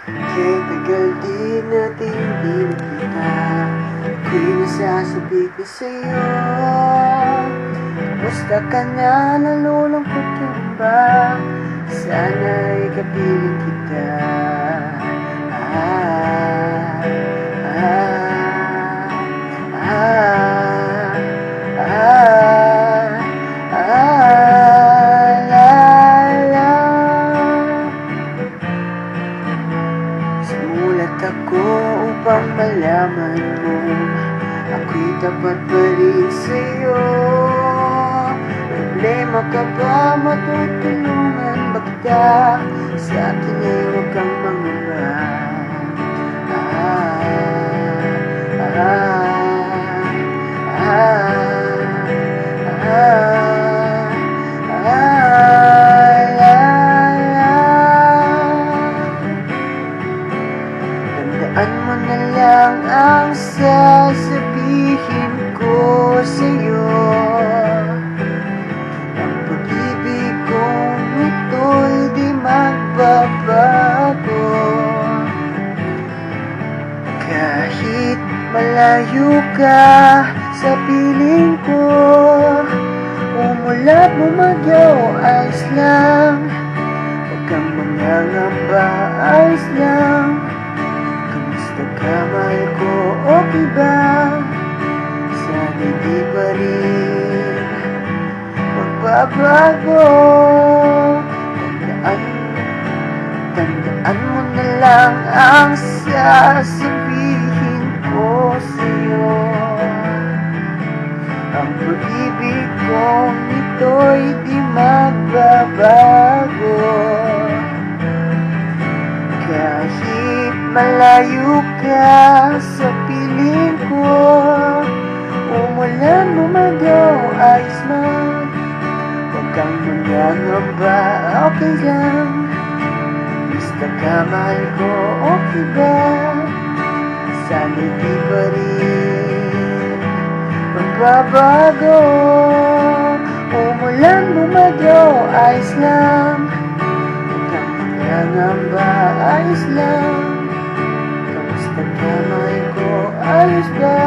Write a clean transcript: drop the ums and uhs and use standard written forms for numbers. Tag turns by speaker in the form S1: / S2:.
S1: Kay tagal din natin di nakita, ako'y nasasabik na sa'yo. Musta ka na, nalulungkot ka ba? Sana'y kapiling kita. Ah, ah, ah, ah, la, la. Sumulat ako upang malaman mo ako'y tapat pa rin sa'yo. Problema ka ba? Matutulungan ba kita? Sa akin ay huwag kang mangamba. Tandaan mo na lang ang sasabihin ko sa'yo. Ang pag-ibig kong ito'y di magbabago. Kahit malayo ka sa piling ko, umulat bumagyo, ayos lang. Huwag kang mangangamba, ayos lang. Kamusta ka, mahal ko, okay ba? Sana'y di pa rin magbabago. Tandaan mo na lang ang sasabihin ko sa'yo. Ang pag-ibig kong ito'y di magbabago. Kahit malayo ka sa piling ko, umulan bumagyo, ayos man. Huwag kang mangangamba, okay lang. Basta ka, mahal ko, okay ba? Sana'y di pa rin magbabago. Umulan bumagyo, ayos lang. Huwag kang mangangamba, ayos lang. Kamusta ka, mahal ko, ayos ba?